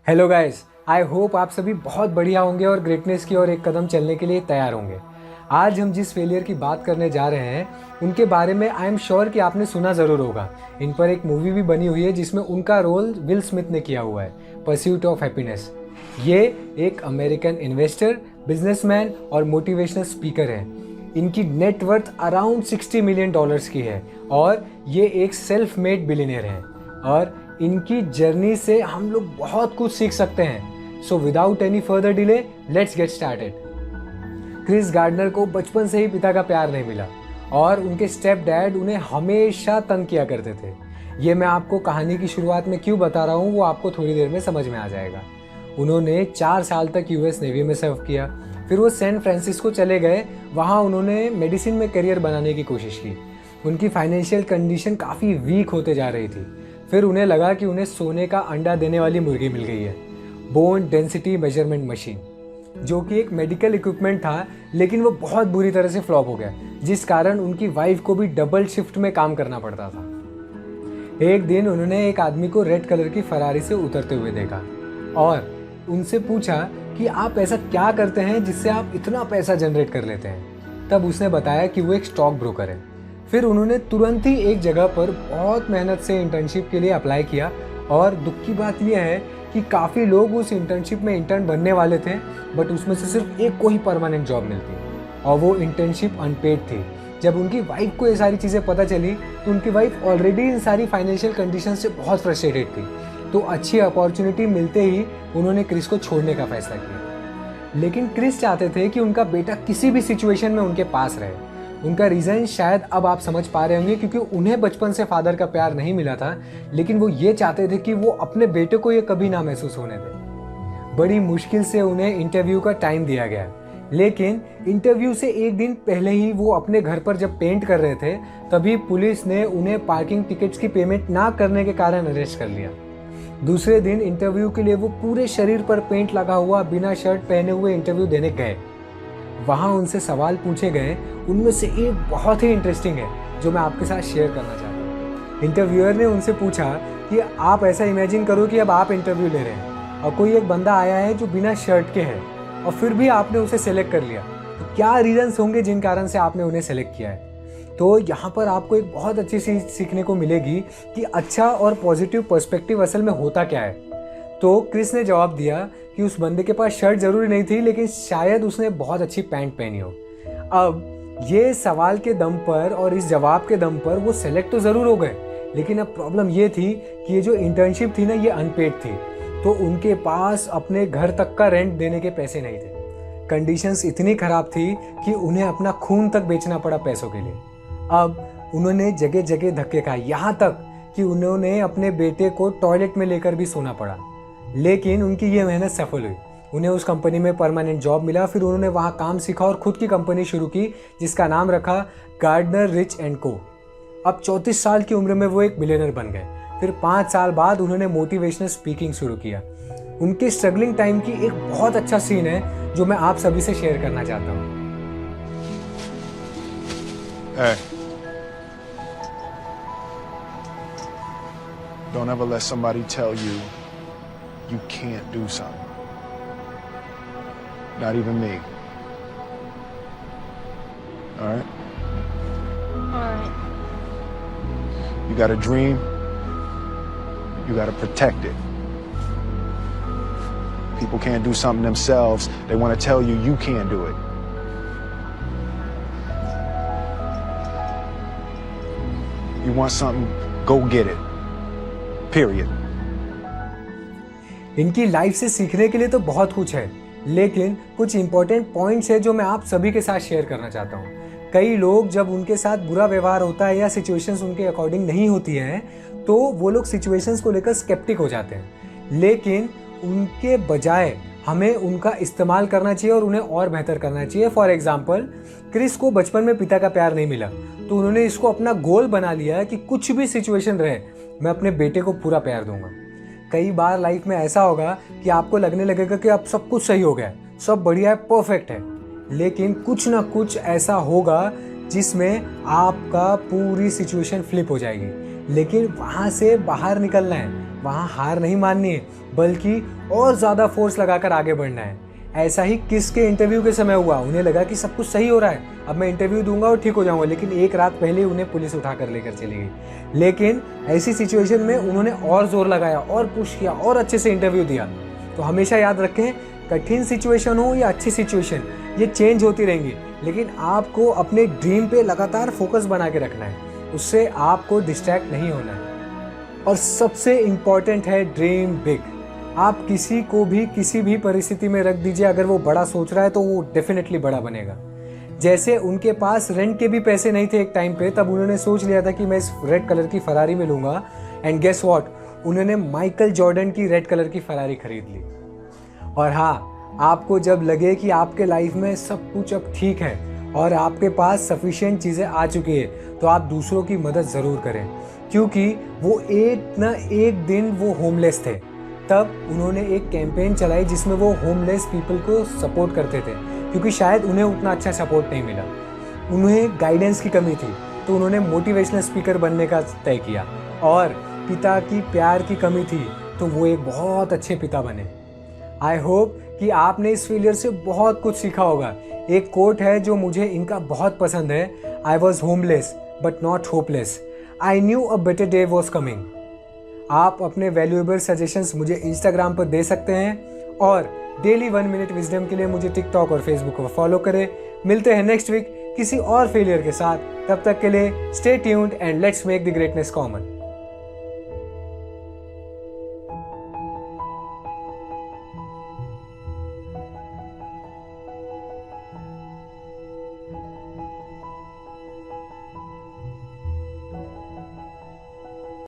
Hello guys, I hope आप सभी बहुत बढ़िया होंगे और ग्रेटनेस की ओर एक कदम चलने के लिए तैयार होंगे। आज हम जिस फेलियर की बात करने जा रहे हैं उनके बारे में आई एम श्योर कि आपने सुना ज़रूर होगा। इन पर एक मूवी भी बनी हुई है जिसमें उनका रोल विल स्मिथ ने किया हुआ है, परस्यूट ऑफ हैप्पीनेस। ये एक अमेरिकन इन्वेस्टर, बिजनेसमैन और मोटिवेशनल स्पीकर हैं। इनकी नेटवर्थ अराउंड $60 मिलियन की है और ये एक सेल्फ मेड बिलियनियर हैं और इनकी जर्नी से हम लोग बहुत कुछ सीख सकते हैं। So without any further delay let's get started. Chris Gardner को बचपन से ही पिता का प्यार नहीं मिला और उनके स्टेप डैड उन्हें हमेशा तंग किया करते थे। ये मैं आपको कहानी की शुरुआत में क्यों बता रहा हूँ वो आपको थोड़ी देर में समझ में आ जाएगा। उन्होंने 4 साल तक यूएस नेवी में सर्व किया, फिर वो सैन फ्रांसिस्को चले गए। वहाँ उन्होंने मेडिसिन में करियर बनाने की कोशिश की। उनकी फाइनेंशियल कंडीशन काफ़ी वीक होते जा रही थी। फिर उन्हें लगा कि उन्हें सोने का अंडा देने वाली मुर्गी मिल गई है, बोन डेंसिटी मेजरमेंट मशीन, जो कि एक मेडिकल इक्विपमेंट था, लेकिन वो बहुत बुरी तरह से फ्लॉप हो गया, जिस कारण उनकी वाइफ को भी डबल शिफ्ट में काम करना पड़ता था। एक दिन उन्होंने एक आदमी को रेड कलर की फरारी से उतरते हुए देखा और उनसे पूछा कि आप ऐसा क्या करते हैं जिससे आप इतना पैसा जनरेट कर लेते हैं। तब उसने बताया कि वो एक स्टॉक ब्रोकर है। फिर उन्होंने तुरंत ही एक जगह पर बहुत मेहनत से इंटर्नशिप के लिए अप्लाई किया और दुख की बात यह है कि काफ़ी लोग उस इंटर्नशिप में इंटर्न बनने वाले थे, बट उसमें से सिर्फ एक को ही परमानेंट जॉब मिलती और वो इंटर्नशिप अनपेड थी। जब उनकी वाइफ को ये सारी चीज़ें पता चली तो उनकी वाइफ ऑलरेडी इन सारी फाइनेंशियल कंडीशन से बहुत फ्रस्ट्रेटेड थी। तो अच्छी अपॉर्चुनिटी मिलते ही उन्होंने क्रिस को छोड़ने का फैसला किया। लेकिन क्रिस चाहते थे कि उनका बेटा किसी भी सिचुएशन में उनके पास रहे। उनका रीज़न शायद अब आप समझ पा रहे होंगे, क्योंकि उन्हें बचपन से फादर का प्यार नहीं मिला था, लेकिन वो ये चाहते थे कि वो अपने बेटे को ये कभी ना महसूस होने दें। बड़ी मुश्किल से उन्हें इंटरव्यू का टाइम दिया गया, लेकिन इंटरव्यू से एक दिन पहले ही वो अपने घर पर जब पेंट कर रहे थे तभी पुलिस ने उन्हें पार्किंग टिकट्स की पेमेंट ना करने के कारण अरेस्ट कर लिया। दूसरे दिन इंटरव्यू के लिए वो पूरे शरीर पर पेंट लगा हुआ बिना शर्ट पहने हुए इंटरव्यू देने गए। वहाँ उनसे सवाल पूछे गए, उनमें से एक बहुत ही इंटरेस्टिंग है जो मैं आपके साथ शेयर करना चाहता हूँ। इंटरव्यूअर ने उनसे पूछा कि आप ऐसा इमेजिन करो कि अब आप इंटरव्यू ले रहे हैं और कोई एक बंदा आया है जो बिना शर्ट के है और फिर भी आपने उसे सेलेक्ट कर लिया, तो क्या रीजंस होंगे जिन कारण से आपने उन्हें सेलेक्ट किया है। तो यहाँ पर आपको एक बहुत अच्छी चीज़ सीखने को मिलेगी कि अच्छा और पॉजिटिव पर्सपेक्टिव असल में होता क्या है। तो क्रिस ने जवाब दिया कि उस बंदे के पास शर्ट ज़रूरी नहीं थी, लेकिन शायद उसने बहुत अच्छी पैंट पहनी हो। अब ये सवाल के दम पर और इस जवाब के दम पर वो सेलेक्ट तो ज़रूर हो गए, लेकिन अब प्रॉब्लम ये थी कि ये जो इंटर्नशिप थी ना, ये अनपेड थी, तो उनके पास अपने घर तक का रेंट देने के पैसे नहीं थे। कंडीशंस इतनी ख़राब थी कि उन्हें अपना खून तक बेचना पड़ा पैसों के लिए। अब उन्होंने जगह जगह धक्के खाए, यहाँ तक कि उन्होंने अपने बेटे को टॉयलेट में लेकर भी सोना पड़ा, लेकिन उनकी ये मेहनत सफल हुई। उन्हें उस कंपनी में परमानेंट जॉब मिला। फिर उन्होंने वहाँ काम सीखा और खुद की कंपनी शुरू की जिसका नाम रखा गार्डनर रिच एंड को। अब 34 साल की उम्र में वो एक मिलियनर बन गए। फिर 5 साल बाद उन्होंने मोटिवेशनल स्पीकिंग शुरू किया। उनके स्ट्रगलिंग टाइम की एक बहुत अच्छा सीन है जो मैं आप सभी से शेयर करना चाहता हूँ। Hey, don't ever let somebody tell you you can't do something. Not even me. All right? All right. You got a dream, you got to protect it. People can't do something themselves. They want to tell you you can't do it. You want something, go get it. Period. इनकी life से सीखने के लिए तो बहुत कुछ है, लेकिन कुछ इंपॉर्टेंट पॉइंट्स है जो मैं आप सभी के साथ शेयर करना चाहता हूँ। कई लोग जब उनके साथ बुरा व्यवहार होता है या सिचुएशंस उनके अकॉर्डिंग नहीं होती हैं तो वो लोग सिचुएशंस को लेकर स्केप्टिक हो जाते हैं, लेकिन उनके बजाय हमें उनका इस्तेमाल करना चाहिए और उन्हें और बेहतर करना चाहिए। फॉर एग्जाम्पल, क्रिस को बचपन में पिता का प्यार नहीं मिला, तो उन्होंने इसको अपना गोल बना लिया कि कुछ भी सिचुएशन रहे मैं अपने बेटे को पूरा प्यार दूंगा। कई बार लाइफ में ऐसा होगा कि आपको लगने लगेगा कि अब सब कुछ सही हो गया है, सब बढ़िया है, परफेक्ट है, लेकिन कुछ ना कुछ ऐसा होगा जिसमें आपका पूरी सिचुएशन फ्लिप हो जाएगी। लेकिन वहाँ से बाहर निकलना है, वहाँ हार नहीं माननी है, बल्कि और ज़्यादा फोर्स लगाकर आगे बढ़ना है। ऐसा ही किस के इंटरव्यू के समय हुआ। उन्हें लगा कि सब कुछ सही हो रहा है, अब मैं इंटरव्यू दूंगा और ठीक हो जाऊंगा, लेकिन एक रात पहले ही उन्हें पुलिस उठा कर लेकर चली गई। लेकिन ऐसी सिचुएशन में उन्होंने और जोर लगाया और पुश किया और अच्छे से इंटरव्यू दिया। तो हमेशा याद रखें, कठिन सिचुएशन हो या अच्छी सिचुएशन, ये चेंज होती रहेंगी, लेकिन आपको अपने ड्रीम पे लगातार फोकस बना के रखना है, उससे आपको डिस्ट्रैक्ट नहीं होना है। और सबसे इम्पॉर्टेंट है ड्रीम बिग। आप किसी को भी किसी भी परिस्थिति में रख दीजिए, अगर वो बड़ा सोच रहा है तो वो डेफिनेटली बड़ा बनेगा। जैसे उनके पास रेंट के भी पैसे नहीं थे एक टाइम पे, तब उन्होंने सोच लिया था कि मैं इस रेड कलर की फरारी में लूँगा, एंड गेस व्हाट, उन्होंने माइकल जॉर्डन की रेड कलर की फरारी खरीद ली। और हाँ, आपको जब लगे कि आपके लाइफ में सब कुछ अब ठीक है और आपके पास सफिशिएंट चीज़ें आ चुकी है, तो आप दूसरों की मदद ज़रूर करें, क्योंकि वो एक न एक दिन वो होमलेस थे। तब उन्होंने एक कैंपेन चलाई जिसमें वो होमलेस पीपल को सपोर्ट करते थे, क्योंकि शायद उन्हें उतना अच्छा सपोर्ट नहीं मिला, उन्हें गाइडेंस की कमी थी, तो उन्होंने मोटिवेशनल स्पीकर बनने का तय किया। और पिता की प्यार की कमी थी, तो वो एक बहुत अच्छे पिता बने। आई होप कि आपने इस फेलियर से बहुत कुछ सीखा होगा। एक कोट है जो मुझे इनका बहुत पसंद है, I was homeless but not hopeless, I knew a better day was coming. आप अपने वैल्यूएबल सजेशंस मुझे इंस्टाग्राम पर दे सकते हैं, और डेली 1 मिनट विजडम के लिए मुझे टिकटॉक और फेसबुक पर फॉलो करें। मिलते हैं नेक्स्ट वीक किसी और फेलियर के साथ। तब तक के लिए stay tuned and let's make the greatness common.